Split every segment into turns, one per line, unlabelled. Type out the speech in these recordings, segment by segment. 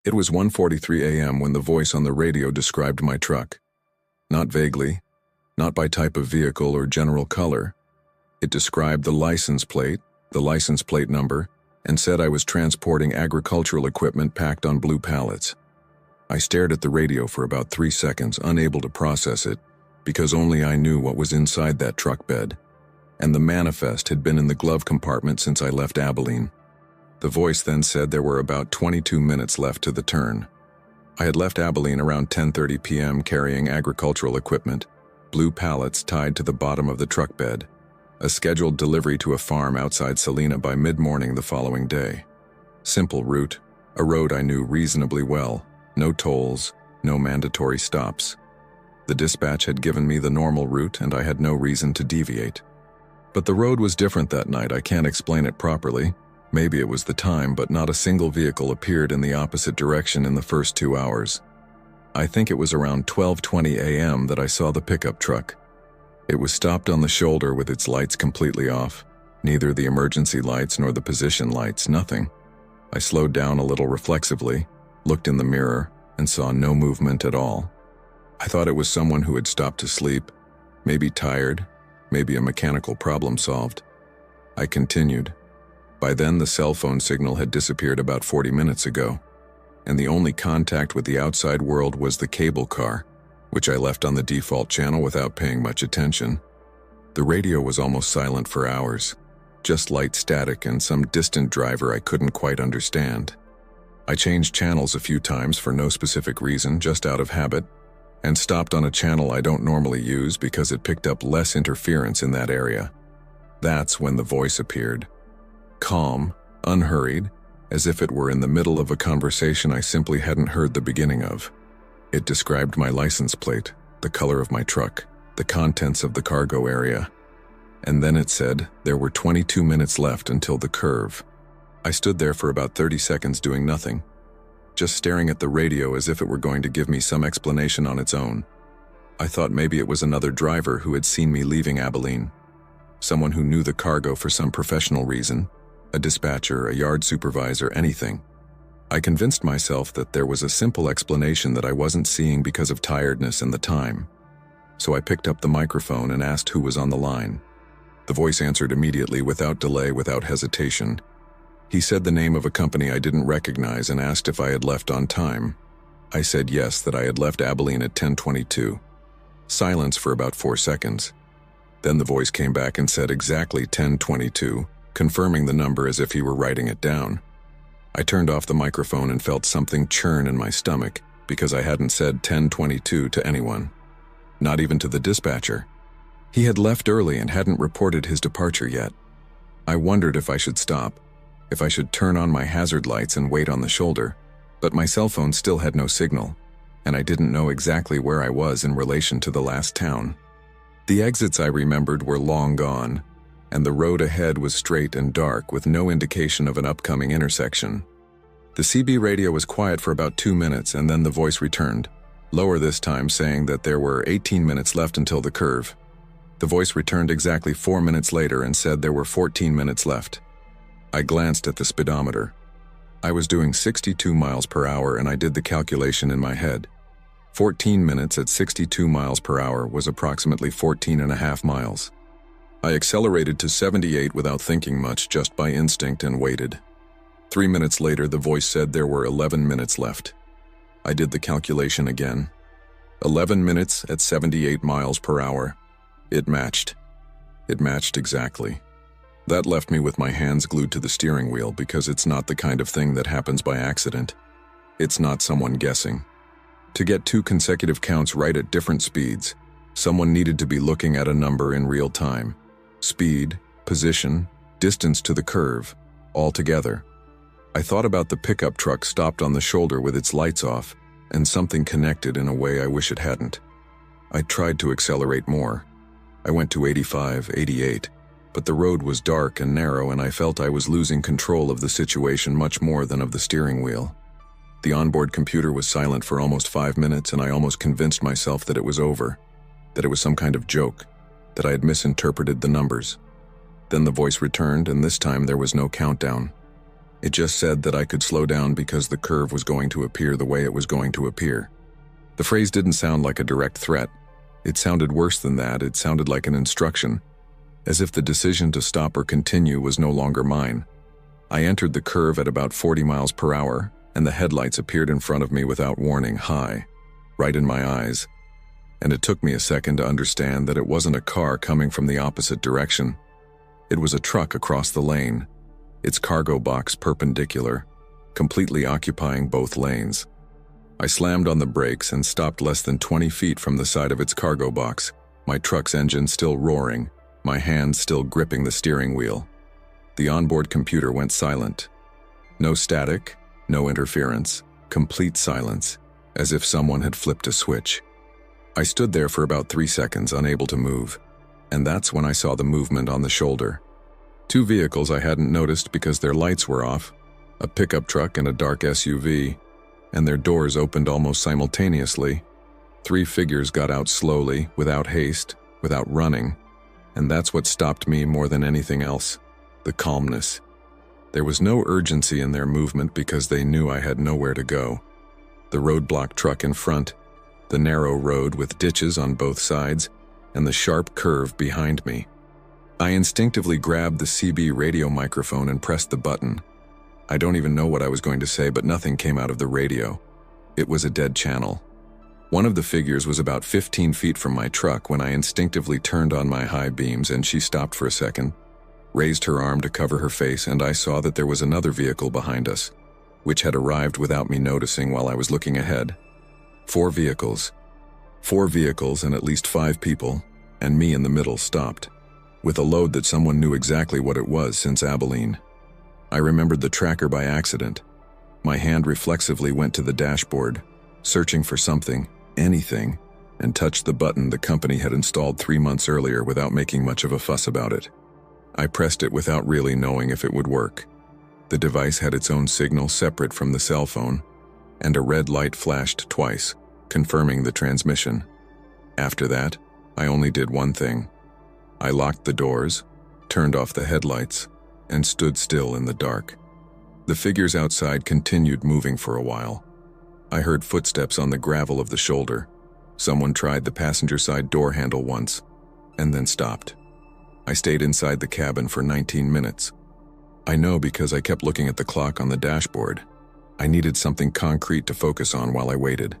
It was 1:43 a.m. when the voice on the radio described my truck. Not vaguely, not by type of vehicle or general color. It described the license plate number, and said I was transporting agricultural equipment packed on blue pallets. I stared at the radio for about 3 seconds, unable to process it, because only I knew what was inside that truck bed, and the manifest had been in the glove compartment since I left Abilene. The voice then said there were about 22 minutes left to the turn. I had left Abilene around 10:30 p.m. carrying agricultural equipment, blue pallets tied to the bottom of the truck bed, a scheduled delivery to a farm outside Salina by mid-morning the following day. Simple route, a road I knew reasonably well, no tolls, no mandatory stops. The dispatch had given me the normal route and I had no reason to deviate. But the road was different that night. I can't explain it properly. Maybe it was the time, but not a single vehicle appeared in the opposite direction in the first 2 hours. I think it was around 12:20 a.m. that I saw the pickup truck. It was stopped on the shoulder with its lights completely off, neither the emergency lights nor the position lights, nothing. I slowed down a little reflexively, looked in the mirror, and saw no movement at all. I thought it was someone who had stopped to sleep, maybe tired, maybe a mechanical problem solved. I continued. By then, the cell phone signal had disappeared about 40 minutes ago, and the only contact with the outside world was the cable car, which I left on the default channel without paying much attention. The radio was almost silent for hours, just light static and some distant driver I couldn't quite understand. I changed channels a few times for no specific reason, just out of habit, and stopped on a channel I don't normally use because it picked up less interference in that area. That's when the voice appeared. Calm, unhurried, as if it were in the middle of a conversation I simply hadn't heard the beginning of. It described my license plate, the color of my truck, the contents of the cargo area. And then it said there were 22 minutes left until the curve. I stood there for about 30 seconds doing nothing, just staring at the radio as if it were going to give me some explanation on its own. I thought maybe it was another driver who had seen me leaving Abilene, someone who knew the cargo for some professional reason, a dispatcher, a yard supervisor, anything. I convinced myself that there was a simple explanation that I wasn't seeing because of tiredness and the time. So I picked up the microphone and asked who was on the line. The voice answered immediately, without delay, without hesitation. He said the name of a company I didn't recognize and asked if I had left on time. I said yes, that I had left Abilene at 10:22. Silence for about 4 seconds. Then the voice came back and said exactly 10:22, confirming the number as if he were writing it down. I turned off the microphone and felt something churn in my stomach because I hadn't said 10:22 to anyone, not even to the dispatcher. He had left early and hadn't reported his departure yet. I wondered if I should stop, if I should turn on my hazard lights and wait on the shoulder, but my cell phone still had no signal, and I didn't know exactly where I was in relation to the last town. The exits I remembered were long gone, and the road ahead was straight and dark with no indication of an upcoming intersection. The CB radio was quiet for about 2 minutes and then the voice returned, lower this time, saying that there were 18 minutes left until the curve. The voice returned exactly 4 minutes later and said there were 14 minutes left. I glanced at the speedometer. I was doing 62 miles per hour and I did the calculation in my head. 14 minutes at 62 miles per hour was approximately 14.5 miles. I accelerated to 78 without thinking much, just by instinct, and waited. 3 minutes later, the voice said there were 11 minutes left. I did the calculation again. 11 minutes at 78 miles per hour. It matched. It matched exactly. That left me with my hands glued to the steering wheel because it's not the kind of thing that happens by accident. It's not someone guessing. To get 2 consecutive counts right at different speeds, someone needed to be looking at a number in real time. Speed, position, distance to the curve, all together. I thought about the pickup truck stopped on the shoulder with its lights off, and something connected in a way I wish it hadn't. I tried to accelerate more. I went to 85, 88, but the road was dark and narrow and I felt I was losing control of the situation much more than of the steering wheel. The onboard computer was silent for almost 5 minutes and I almost convinced myself that it was over, that it was some kind of joke, that I had misinterpreted the numbers. Then the voice returned and this time there was no countdown. It just said that I could slow down because the curve was going to appear the way it was going to appear. The phrase didn't sound like a direct threat. It sounded worse than that. It sounded like an instruction, as if the decision to stop or continue was no longer mine. I entered the curve at about 40 miles per hour, and the headlights appeared in front of me without warning, high, right in my eyes. And it took me a second to understand that it wasn't a car coming from the opposite direction. It was a truck across the lane, its cargo box perpendicular, completely occupying both lanes. I slammed on the brakes and stopped less than 20 feet from the side of its cargo box, my truck's engine still roaring, my hands still gripping the steering wheel. The onboard computer went silent. No static, no interference, complete silence, as if someone had flipped a switch. I stood there for about 3 seconds, unable to move, and that's when I saw the movement on the shoulder. 2 vehicles I hadn't noticed because their lights were off, a pickup truck and a dark SUV, and their doors opened almost simultaneously. 3 figures got out slowly, without haste, without running, and that's what stopped me more than anything else, the calmness. There was no urgency in their movement because they knew I had nowhere to go. The roadblock truck in front, the narrow road with ditches on both sides, and the sharp curve behind me. I instinctively grabbed the CB radio microphone and pressed the button. I don't even know what I was going to say, but nothing came out of the radio. It was a dead channel. One of the figures was about 15 feet from my truck when I instinctively turned on my high beams, and she stopped for a second, raised her arm to cover her face, and I saw that there was another vehicle behind us, which had arrived without me noticing while I was looking ahead. 4 vehicles. 4 vehicles and at least 5 people, and me in the middle, stopped, with a load that someone knew exactly what it was since Abilene. I remembered the tracker by accident. My hand reflexively went to the dashboard, searching for something, anything, and touched the button the company had installed 3 months earlier without making much of a fuss about it. I pressed it without really knowing if it would work. The device had its own signal separate from the cell phone, and a red light flashed twice, confirming the transmission. After that, I only did one thing. I locked the doors, turned off the headlights, and stood still in the dark. The figures outside continued moving for a while. I heard footsteps on the gravel of the shoulder. Someone tried the passenger side door handle once, and then stopped. I stayed inside the cabin for 19 minutes. I know because I kept looking at the clock on the dashboard. I needed something concrete to focus on while I waited.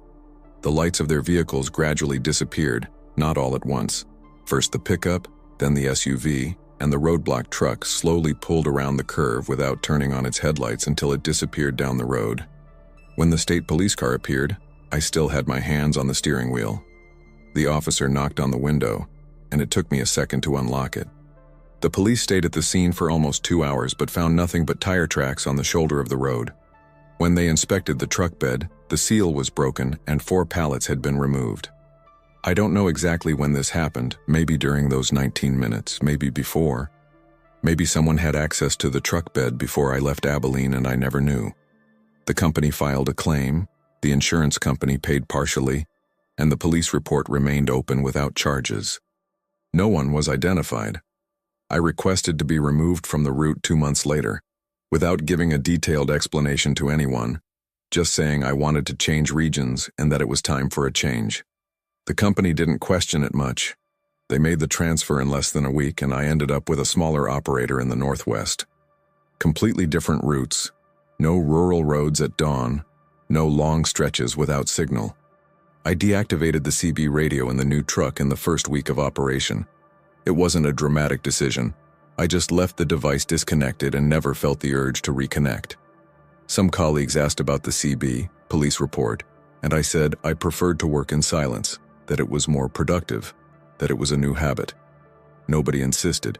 The lights of their vehicles gradually disappeared, not all at once. First the pickup, then the SUV, and the roadblock truck slowly pulled around the curve without turning on its headlights until it disappeared down the road. When the state police car appeared, I still had my hands on the steering wheel. The officer knocked on the window, and it took me a second to unlock it. The police stayed at the scene for almost 2 hours but found nothing but tire tracks on the shoulder of the road. When they inspected the truck bed, the seal was broken and 4 pallets had been removed. I don't know exactly when this happened, maybe during those 19 minutes, maybe before. Maybe someone had access to the truck bed before I left Abilene and I never knew. The company filed a claim, the insurance company paid partially, and the police report remained open without charges. No one was identified. I requested to be removed from the route 2 months later, without giving a detailed explanation to anyone, just saying I wanted to change regions and that it was time for a change. The company didn't question it much. They made the transfer in less than a week, and I ended up with a smaller operator in the Northwest. Completely different routes, no rural roads at dawn, no long stretches without signal. I deactivated the CB radio in the new truck in the first week of operation. It wasn't a dramatic decision. I just left the device disconnected and never felt the urge to reconnect. Some colleagues asked about the CB, police report, and I said I preferred to work in silence, that it was more productive, that it was a new habit. Nobody insisted.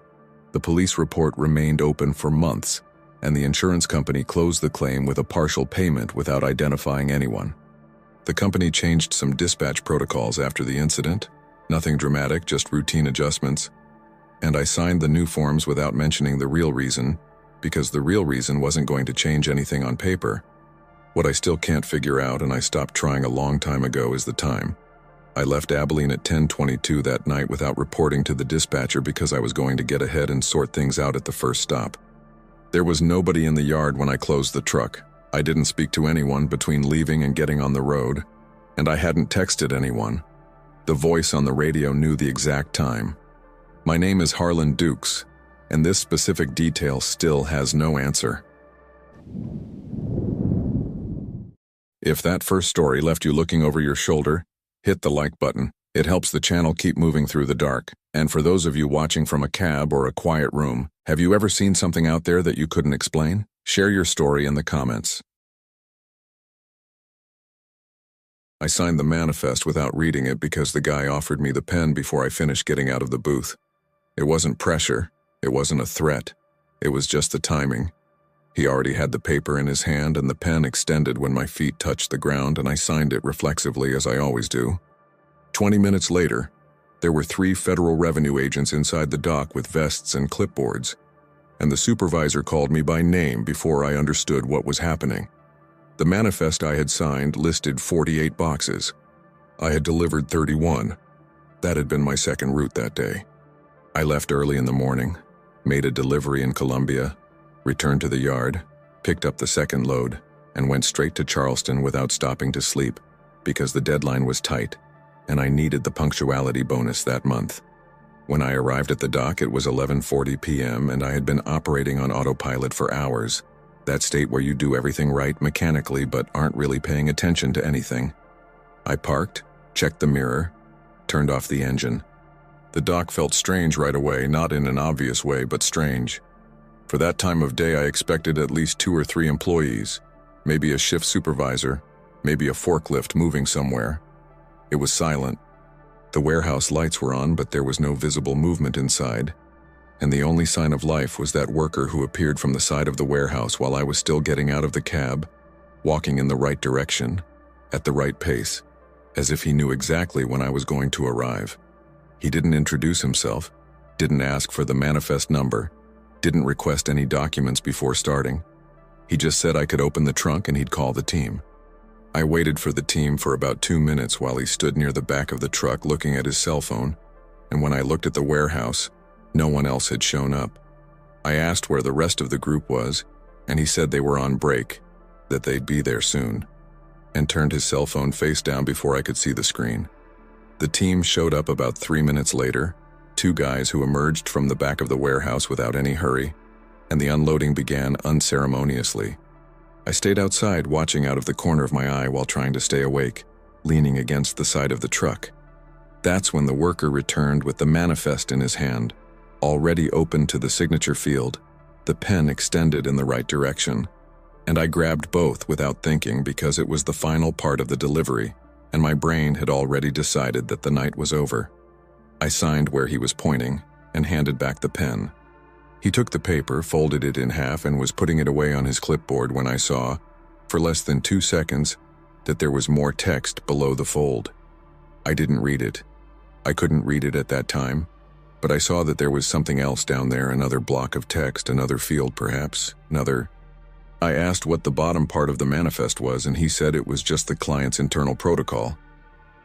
The police report remained open for months, and the insurance company closed the claim with a partial payment without identifying anyone. The company changed some dispatch protocols after the incident, nothing dramatic, just routine adjustments, and I signed the new forms without mentioning the real reason, because the real reason wasn't going to change anything on paper. What I still can't figure out, and I stopped trying a long time ago, is the time. I left Abilene at 10:22 that night without reporting to the dispatcher because I was going to get ahead and sort things out at the first stop. There was nobody in the yard when I closed the truck. I didn't speak to anyone between leaving and getting on the road, and I hadn't texted anyone. The voice on the radio knew the exact time. My name is Harlan Dukes, and this specific detail still has no answer. If that first story left you looking over your shoulder, hit the like button. It helps the channel keep moving through the dark. And for those of you watching from a cab or a quiet room, have you ever seen something out there that you couldn't explain? Share your story in the comments. I signed the manifest without reading it because the guy offered me the pen before I finished getting out of the booth. It wasn't pressure. It wasn't a threat. It was just the timing. He already had the paper in his hand and the pen extended when my feet touched the ground, and I signed it reflexively as I always do. 20 minutes later, there were 3 federal revenue agents inside the dock with vests and clipboards, and the supervisor called me by name before I understood what was happening. The manifest I had signed listed 48 boxes. I had delivered 31. That had been my second route that day. I left early in the morning, made a delivery in Columbia, returned to the yard, picked up the second load, and went straight to Charleston without stopping to sleep because the deadline was tight, and I needed the punctuality bonus that month. When I arrived at the dock, it was 11:40 p.m. and I had been operating on autopilot for hours, that state where you do everything right mechanically but aren't really paying attention to anything. I parked, checked the mirror, turned off the engine. The dock felt strange right away, not in an obvious way, but strange. For that time of day, I expected at least 2 or 3 employees, maybe a shift supervisor, maybe a forklift moving somewhere. It was silent. The warehouse lights were on, but there was no visible movement inside, and the only sign of life was that worker who appeared from the side of the warehouse while I was still getting out of the cab, walking in the right direction, at the right pace, as if he knew exactly when I was going to arrive. He didn't introduce himself, didn't ask for the manifest number, didn't request any documents before starting. He just said I could open the trunk and he'd call the team. I waited for the team for about 2 minutes while he stood near the back of the truck looking at his cell phone, and when I looked at the warehouse, no one else had shown up. I asked where the rest of the group was, and he said they were on break, that they'd be there soon, and turned his cell phone face down before I could see the screen. The team showed up about 3 minutes later, 2 guys who emerged from the back of the warehouse without any hurry, and the unloading began unceremoniously. I stayed outside watching out of the corner of my eye while trying to stay awake, leaning against the side of the truck. That's when the worker returned with the manifest in his hand, already open to the signature field, the pen extended in the right direction. And I grabbed both without thinking because it was the final part of the delivery, and my brain had already decided that the night was over. I signed where he was pointing and handed back the pen. He took the paper, folded it in half, and was putting it away on his clipboard when I saw, for less than 2 seconds, that there was more text below the fold. I didn't read it. I couldn't read it at that time, but I saw that there was something else down there, another block of text, another field perhaps, another. I asked what the bottom part of the manifest was, and he said it was just the client's internal protocol,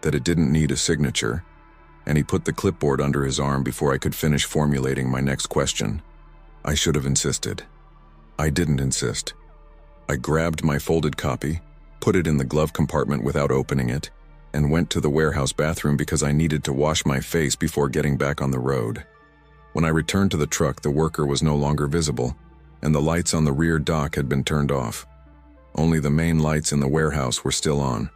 that it didn't need a signature, and he put the clipboard under his arm before I could finish formulating my next question. I should have insisted. I didn't insist. I grabbed my folded copy, put it in the glove compartment without opening it, and went to the warehouse bathroom because I needed to wash my face before getting back on the road. When I returned to the truck, the worker was no longer visible, and the lights on the rear dock had been turned off. Only the main lights in the warehouse were still on.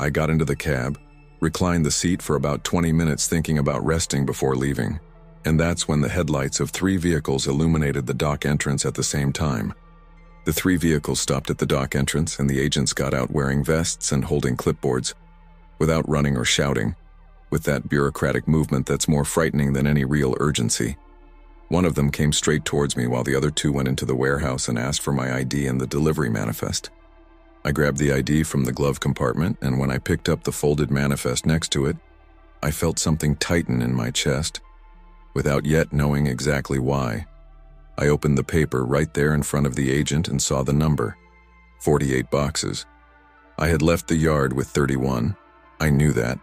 I got into the cab, reclined the seat for about 20 minutes thinking about resting before leaving. And that's when the headlights of 3 vehicles illuminated the dock entrance at the same time. The 3 vehicles stopped at the dock entrance, and the agents got out wearing vests and holding clipboards, without running or shouting, with that bureaucratic movement that's more frightening than any real urgency. One of them came straight towards me while the other 2 went into the warehouse and asked for my ID and the delivery manifest. I grabbed the ID from the glove compartment, and when I picked up the folded manifest next to it, I felt something tighten in my chest, without yet knowing exactly why. I opened the paper right there in front of the agent and saw the number, 48 boxes. I had left the yard with 31. I knew that.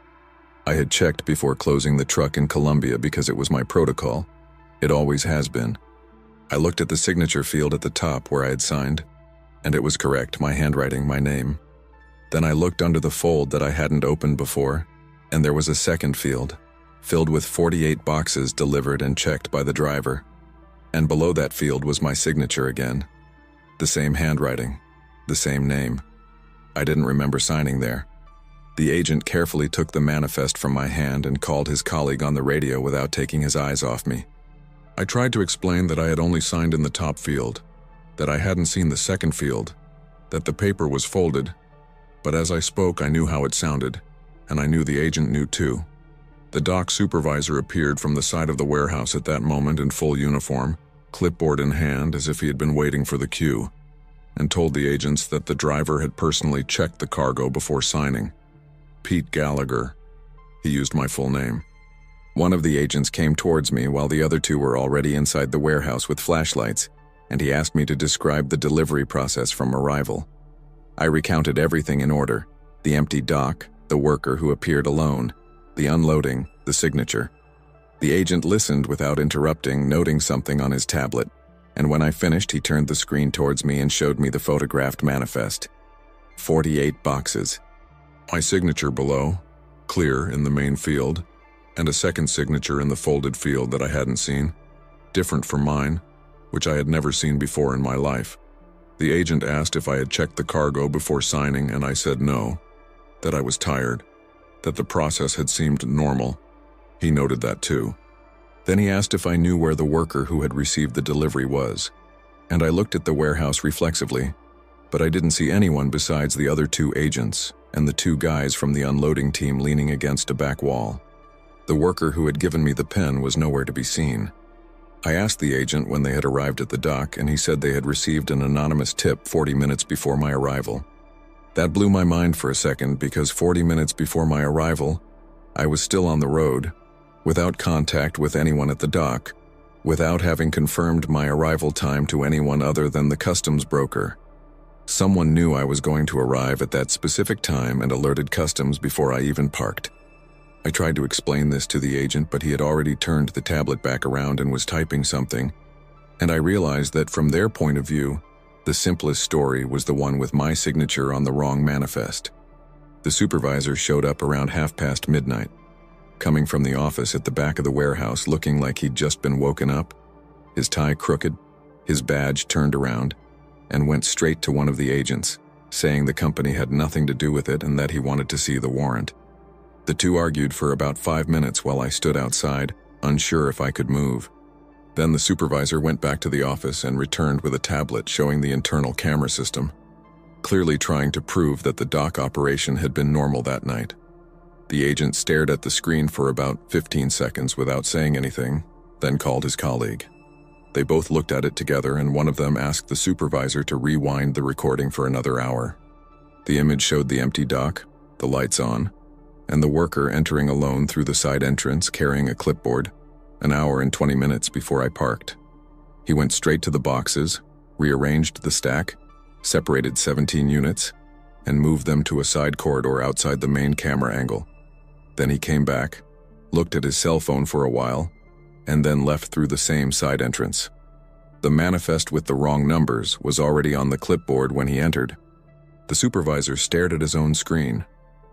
I had checked before closing the truck in Columbia because it was my protocol. It always has been. I looked at the signature field at the top where I had signed, and it was correct, my handwriting, my name. Then I looked under the fold that I hadn't opened before, and there was a second field, filled with 48 boxes delivered and checked by the driver. And below that field was my signature again. The same handwriting, the same name. I didn't remember signing there. The agent carefully took the manifest from my hand and called his colleague on the radio without taking his eyes off me. I tried to explain that I had only signed in the top field, that I hadn't seen the second field, that the paper was folded, but as I spoke I knew how it sounded, and I knew the agent knew too. The dock supervisor appeared from the side of the warehouse at that moment in full uniform, clipboard in hand as if he had been waiting for the cue, and told the agents that the driver had personally checked the cargo before signing. Pete Gallagher. He used my full name. One of the agents came towards me while the other two were already inside the warehouse with flashlights, and he asked me to describe the delivery process from arrival. I recounted everything in order: the empty dock, the worker who appeared alone, the unloading, the signature. The agent listened without interrupting, noting something on his tablet, and when I finished he turned the screen towards me and showed me the photographed manifest. 48 boxes. My signature below, clear in the main field, and a second signature in the folded field that I hadn't seen, different from mine, which I had never seen before in my life. The agent asked if I had checked the cargo before signing, and I said no, that I was tired, that the process had seemed normal. He noted that too. Then he asked if I knew where the worker who had received the delivery was, and I looked at the warehouse reflexively, but I didn't see anyone besides the other two agents and the two guys from the unloading team leaning against a back wall. The worker who had given me the pen was nowhere to be seen. I asked the agent when they had arrived at the dock, and he said they had received an anonymous tip 40 minutes before my arrival. That blew my mind for a second, because 40 minutes before my arrival, I was still on the road, without contact with anyone at the dock, without having confirmed my arrival time to anyone other than the customs broker. Someone knew I was going to arrive at that specific time and alerted customs before I even parked. I tried to explain this to the agent, but he had already turned the tablet back around and was typing something, and I realized that from their point of view, the simplest story was the one with my signature on the wrong manifest. The supervisor showed up around midnight, coming from the office at the back of the warehouse looking like he'd just been woken up, his tie crooked, his badge turned around, and went straight to one of the agents, saying the company had nothing to do with it and that he wanted to see the warrant. The two argued for about 5 minutes while I stood outside, unsure if I could move. Then the supervisor went back to the office and returned with a tablet showing the internal camera system, clearly trying to prove that the dock operation had been normal that night. The agent stared at the screen for about 15 seconds without saying anything, then called his colleague. They both looked at it together, and one of them asked the supervisor to rewind the recording for another hour. The image showed the empty dock, the lights on, and the worker entering alone through the side entrance carrying a clipboard, an hour and 20 minutes before I parked. He went straight to the boxes, rearranged the stack, separated 17 units, and moved them to a side corridor outside the main camera angle. Then he came back, looked at his cell phone for a while, and then left through the same side entrance. The manifest with the wrong numbers was already on the clipboard when he entered. The supervisor stared at his own screen,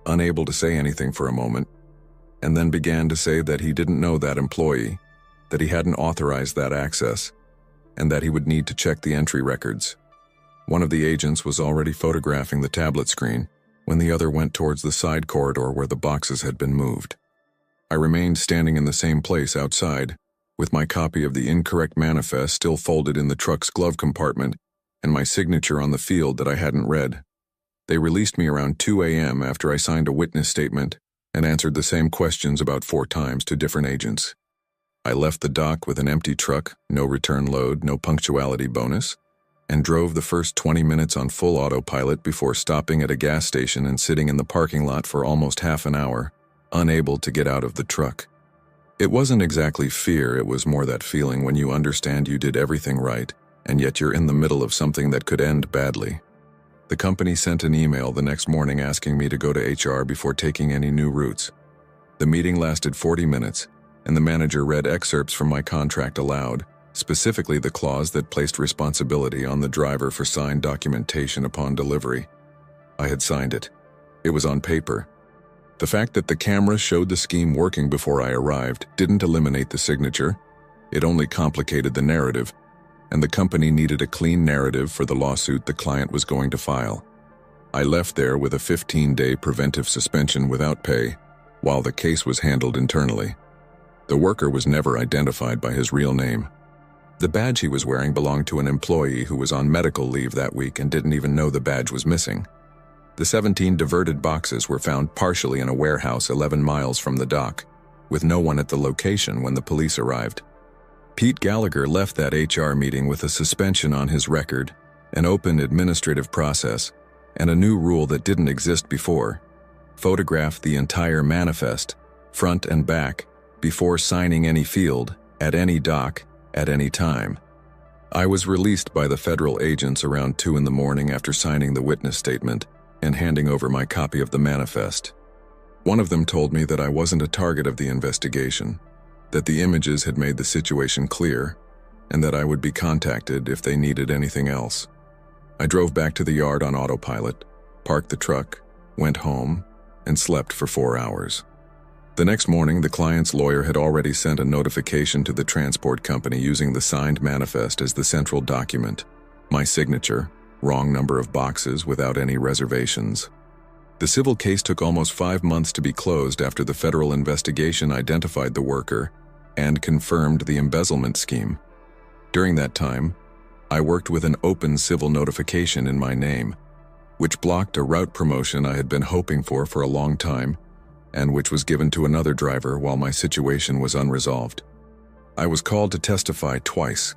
unable to say anything for a moment, and then began to say that he didn't know that employee, that he hadn't authorized that access, and that he would need to check the entry records. One of the agents was already photographing the tablet screen when the other went towards the side corridor where the boxes had been moved. I remained standing in the same place outside, with my copy of the incorrect manifest still folded in the truck's glove compartment and my signature on the field that I hadn't read. They released me around 2 a.m. after I signed a witness statement and answered the same questions about 4 times to different agents. I left the dock with an empty truck, no return load, no punctuality bonus, and drove the first 20 minutes on full autopilot before stopping at a gas station and sitting in the parking lot for almost half an hour, unable to get out of the truck. It wasn't exactly fear, it was more that feeling when you understand you did everything right, and yet you're in the middle of something that could end badly. The company sent an email the next morning asking me to go to HR before taking any new routes. The meeting lasted 40 minutes, and the manager read excerpts from my contract aloud, specifically the clause that placed responsibility on the driver for signed documentation upon delivery. I had signed it. It was on paper. The fact that the camera showed the scheme working before I arrived didn't eliminate the signature. It only complicated the narrative, and the company needed a clean narrative for the lawsuit the client was going to file. I left there with a 15-day preventive suspension without pay, while the case was handled internally. The worker was never identified by his real name. The badge he was wearing belonged to an employee who was on medical leave that week and didn't even know the badge was missing. The 17 diverted boxes were found partially in a warehouse 11 miles from the dock, with no one at the location when the police arrived. Pete Gallagher left that HR meeting with a suspension on his record, an open administrative process, and a new rule that didn't exist before: photograph the entire manifest, front and back, before signing any field, at any dock, at any time. I was released by the federal agents around 2 in the morning after signing the witness statement and handing over my copy of the manifest. One of them told me that I wasn't a target of the investigation, that the images had made the situation clear, and that I would be contacted if they needed anything else. I drove back to the yard on autopilot, parked the truck, went home, and slept for 4 hours. The next morning, the client's lawyer had already sent a notification to the transport company using the signed manifest as the central document. My signature, wrong number of boxes without any reservations. The civil case took almost 5 months to be closed after the federal investigation identified the worker and confirmed the embezzlement scheme. During that time, I worked with an open civil notification in my name, which blocked a route promotion I had been hoping for a long time, and which was given to another driver while my situation was unresolved. I was called to testify twice,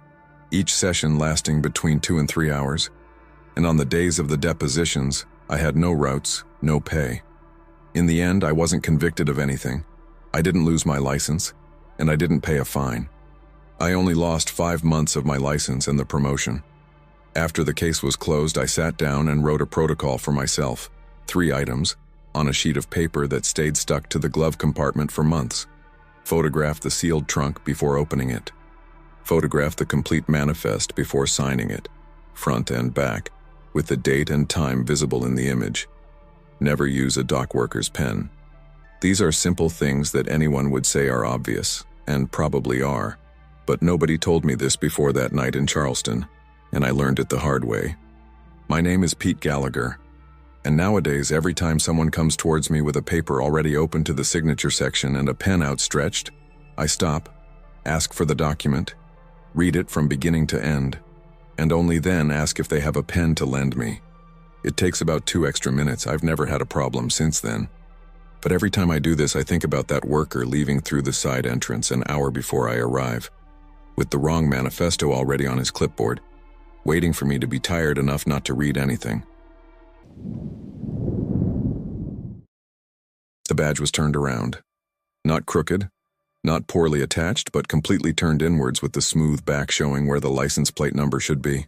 each session lasting between 2 and 3 hours, and on the days of the depositions, I had no routes, no pay. In the end, I wasn't convicted of anything. I didn't lose my license, and I didn't pay a fine. I only lost 5 months of my license and the promotion. After the case was closed, I sat down and wrote a protocol for myself, 3 items, on a sheet of paper that stayed stuck to the glove compartment for months. Photograph the sealed trunk before opening it. Photograph the complete manifest before signing it, front and back, with the date and time visible in the image. Never use a dock worker's pen. These are simple things that anyone would say are obvious, and probably are, but nobody told me this before that night in Charleston, and I learned it the hard way. My name is Pete Gallagher, and nowadays every time someone comes towards me with a paper already open to the signature section and a pen outstretched, I stop, ask for the document, read it from beginning to end, and only then ask if they have a pen to lend me. It takes about 2 extra minutes. I've never had a problem since then. But every time I do this, I think about that worker leaving through the side entrance an hour before I arrive, with the wrong manifesto already on his clipboard, waiting for me to be tired enough not to read anything. The badge was turned around. Not crooked, not poorly attached, but completely turned inwards with the smooth back showing where the license plate number should be.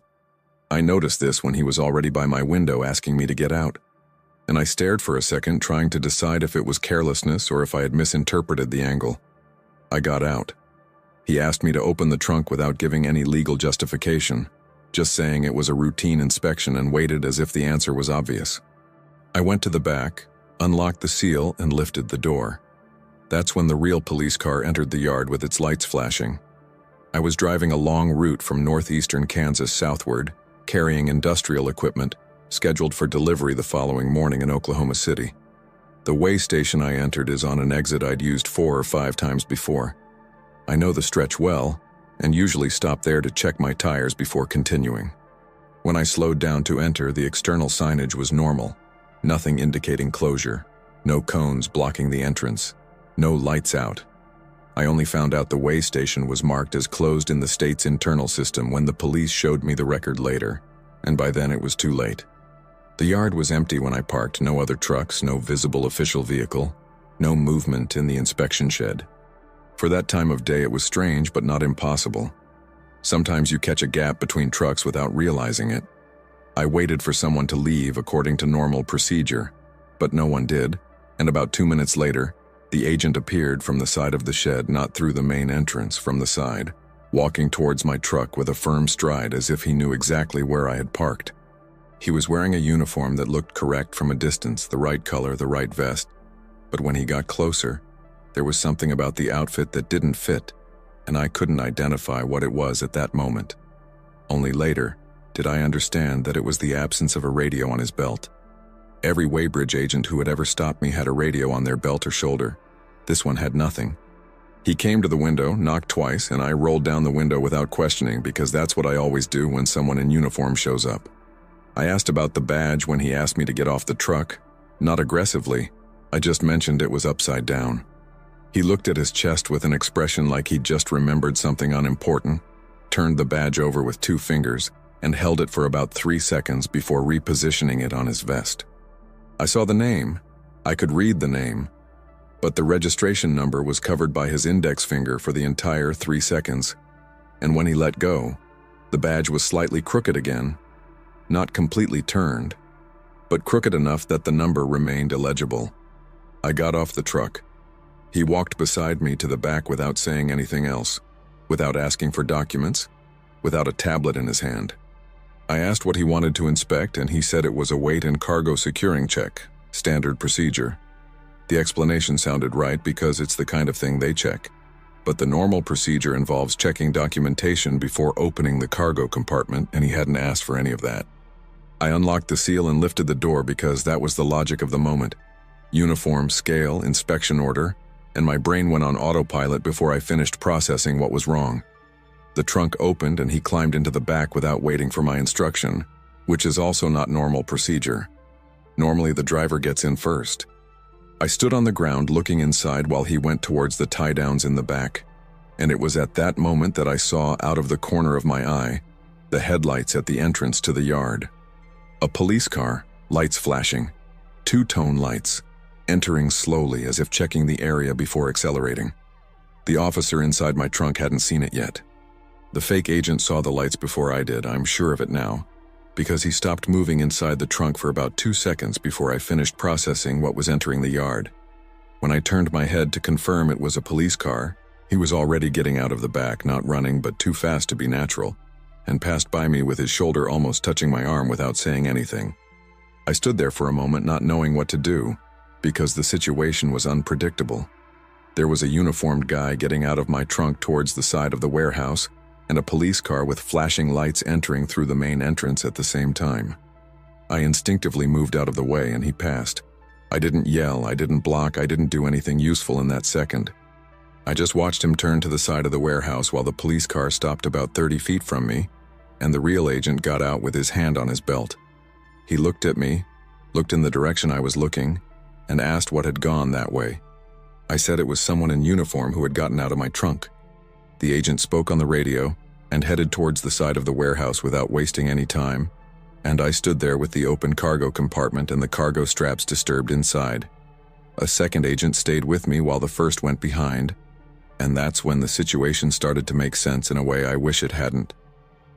I noticed this when he was already by my window asking me to get out, and I stared for a second trying to decide if it was carelessness or if I had misinterpreted the angle. I got out. He asked me to open the trunk without giving any legal justification, just saying it was a routine inspection, and waited as if the answer was obvious. I went to the back, unlocked the seal, and lifted the door. That's when the real police car entered the yard with its lights flashing. I was driving a long route from northeastern Kansas southward, carrying industrial equipment, scheduled for delivery the following morning in Oklahoma City. The way station I entered is on an exit I'd used 4 or 5 times before. I know the stretch well, and usually stop there to check my tires before continuing. When I slowed down to enter, the external signage was normal, nothing indicating closure, no cones blocking the entrance, no lights out. I only found out the way station was marked as closed in the state's internal system when the police showed me the record later, and by then it was too late. The yard was empty when I parked, no other trucks, no visible official vehicle, no movement in the inspection shed. For that time of day, it was strange but not impossible. Sometimes you catch a gap between trucks without realizing it. I waited for someone to leave according to normal procedure, but no one did, and about 2 minutes later, the agent appeared from the side of the shed, not through the main entrance, from the side, walking towards my truck with a firm stride as if he knew exactly where I had parked. He was wearing a uniform that looked correct from a distance, the right color, the right vest, but when he got closer, there was something about the outfit that didn't fit, and I couldn't identify what it was at that moment. Only later did I understand that it was the absence of a radio on his belt. Every weighbridge agent who had ever stopped me had a radio on their belt or shoulder. This one had nothing. He came to the window, knocked twice, and I rolled down the window without questioning because that's what I always do when someone in uniform shows up. I asked about the badge when he asked me to get off the truck. Not aggressively, I just mentioned it was upside down. He looked at his chest with an expression like he'd just remembered something unimportant, turned the badge over with 2 fingers, and held it for about 3 seconds before repositioning it on his vest. I saw the name. I could read the name, but the registration number was covered by his index finger for the entire 3 seconds, and when he let go, the badge was slightly crooked again, not completely turned, but crooked enough that the number remained illegible. I got off the truck. He walked beside me to the back without saying anything else, without asking for documents, without a tablet in his hand. I asked what he wanted to inspect, and he said it was a weight and cargo securing check, standard procedure. The explanation sounded right because it's the kind of thing they check, but the normal procedure involves checking documentation before opening the cargo compartment, and he hadn't asked for any of that. I unlocked the seal and lifted the door because that was the logic of the moment. Uniform, scale, inspection order, and my brain went on autopilot before I finished processing what was wrong. The trunk opened and he climbed into the back without waiting for my instruction, which is also not normal procedure. Normally the driver gets in first. I stood on the ground looking inside while he went towards the tie-downs in the back, and it was at that moment that I saw out of the corner of my eye the headlights at the entrance to the yard. A police car, lights flashing, 2-tone lights, entering slowly as if checking the area before accelerating. The officer inside my trunk hadn't seen it yet. The fake agent saw the lights before I did, I'm sure of it now, because he stopped moving inside the trunk for about 2 seconds before I finished processing what was entering the yard. When I turned my head to confirm it was a police car, he was already getting out of the back, not running but too fast to be natural, and passed by me with his shoulder almost touching my arm without saying anything. I stood there for a moment not knowing what to do, because the situation was unpredictable. There was a uniformed guy getting out of my trunk towards the side of the warehouse, and a police car with flashing lights entering through the main entrance at the same time. I instinctively moved out of the way and he passed. I didn't yell, I didn't block, I didn't do anything useful in that second. I just watched him turn to the side of the warehouse while the police car stopped about 30 feet from me, and the real agent got out with his hand on his belt. He looked at me, looked in the direction I was looking, and asked what had gone that way. I said it was someone in uniform who had gotten out of my trunk. The agent spoke on the radio and headed towards the side of the warehouse without wasting any time, and I stood there with the open cargo compartment and the cargo straps disturbed inside. A second agent stayed with me while the first went behind, and that's when the situation started to make sense in a way I wish it hadn't.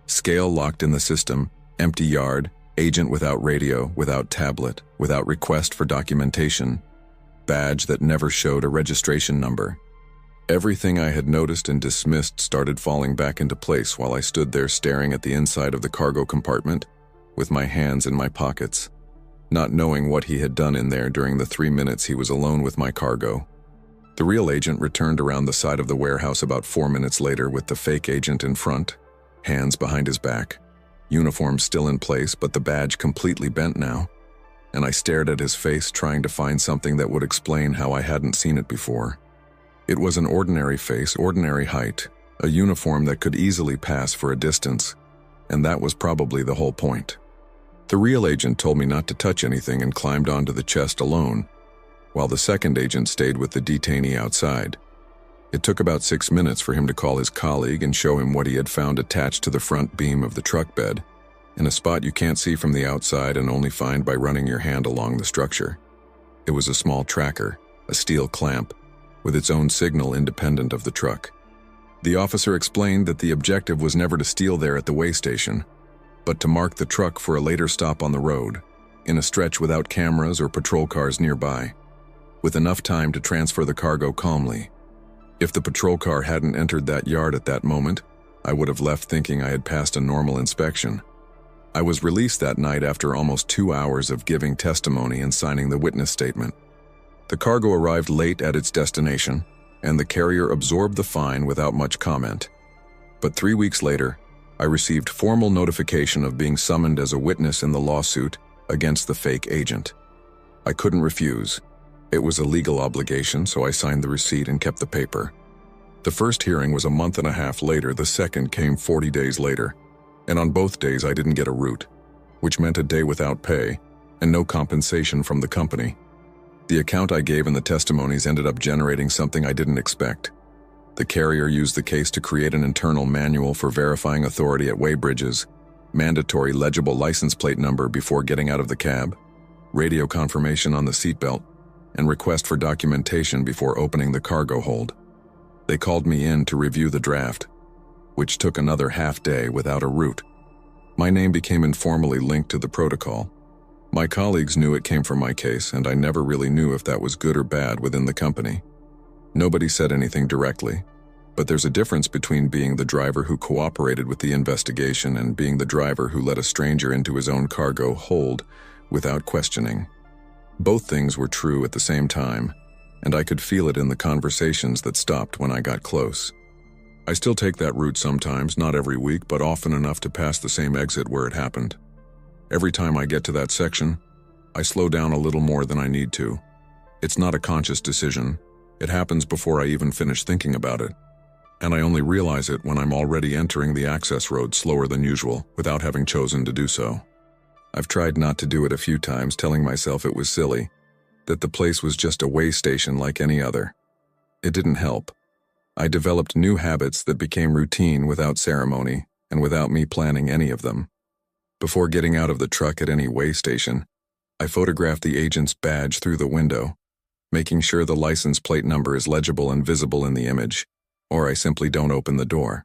Scale locked in the system, empty yard, agent without radio, without tablet, without request for documentation, badge that never showed a registration number. Everything I had noticed and dismissed started falling back into place while I stood there staring at the inside of the cargo compartment with my hands in my pockets, not knowing what he had done in there during the 3 minutes he was alone with my cargo. The real agent returned around the side of the warehouse about 4 minutes later with the fake agent in front, hands behind his back, uniform still in place but the badge completely bent now, and I stared at his face trying to find something that would explain how I hadn't seen it before. It was an ordinary face, ordinary height, a uniform that could easily pass for a distance, and that was probably the whole point. The real agent told me not to touch anything and climbed onto the chest alone, while the second agent stayed with the detainee outside. It took about 6 minutes for him to call his colleague and show him what he had found attached to the front beam of the truck bed, in a spot you can't see from the outside and only find by running your hand along the structure. It was a small tracker, a steel clamp, with its own signal independent of the truck. The officer explained that the objective was never to steal there at the weigh station, but to mark the truck for a later stop on the road, in a stretch without cameras or patrol cars nearby, with enough time to transfer the cargo calmly. If the patrol car hadn't entered that yard at that moment, I would have left thinking I had passed a normal inspection. I was released that night after almost 2 hours of giving testimony and signing the witness statement. The cargo arrived late at its destination, and the carrier absorbed the fine without much comment. But 3 weeks later, I received formal notification of being summoned as a witness in the lawsuit against the fake agent. I couldn't refuse. It was a legal obligation, so I signed the receipt and kept the paper. The first hearing was a month and a half later, the second came 40 days later, and on both days I didn't get a route, which meant a day without pay and no compensation from the company. The account I gave in the testimonies ended up generating something I didn't expect. The carrier used the case to create an internal manual for verifying authority at weighbridges, mandatory legible license plate number before getting out of the cab, radio confirmation on the seatbelt, and request for documentation before opening the cargo hold. They called me in to review the draft, which took another half day without a route. My name became informally linked to the protocol. My colleagues knew it came from my case, and I never really knew if that was good or bad within the company. Nobody said anything directly, but there's a difference between being the driver who cooperated with the investigation and being the driver who let a stranger into his own cargo hold without questioning. Both things were true at the same time, and I could feel it in the conversations that stopped when I got close. I still take that route sometimes, not every week, but often enough to pass the same exit where it happened. Every time I get to that section, I slow down a little more than I need to. It's not a conscious decision. It happens before I even finish thinking about it. And I only realize it when I'm already entering the access road slower than usual, without having chosen to do so. I've tried not to do it a few times, telling myself it was silly, that the place was just a way station like any other. It didn't help. I developed new habits that became routine without ceremony and without me planning any of them. Before getting out of the truck at any way station, I photographed the agent's badge through the window, making sure the license plate number is legible and visible in the image, or I simply don't open the door.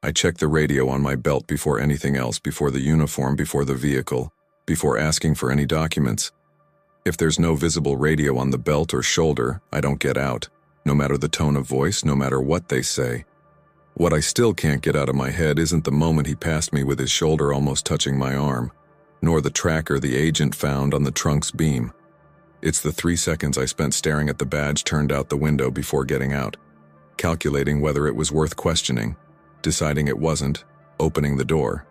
I check the radio on my belt before anything else, before the uniform, before the vehicle, before asking for any documents. If there's no visible radio on the belt or shoulder, I don't get out, no matter the tone of voice, no matter what they say. What I still can't get out of my head isn't the moment he passed me with his shoulder almost touching my arm, nor the tracker the agent found on the trunk's beam. It's the 3 seconds I spent staring at the badge turned out the window before getting out, calculating whether it was worth questioning, deciding it wasn't, opening the door.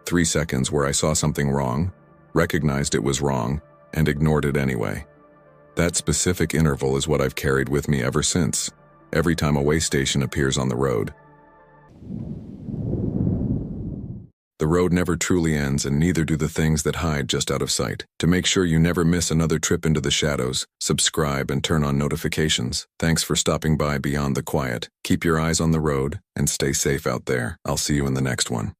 3 seconds where I saw something wrong, recognized it was wrong, and ignored it anyway. That specific interval is what I've carried with me ever since, every time a way station appears on the road. The road never truly ends, and neither do the things that hide just out of sight. To make sure you never miss another trip into the shadows, subscribe and turn on notifications. Thanks for stopping by Beyond the Quiet. Keep your eyes on the road and stay safe out there. I'll see you in the next one.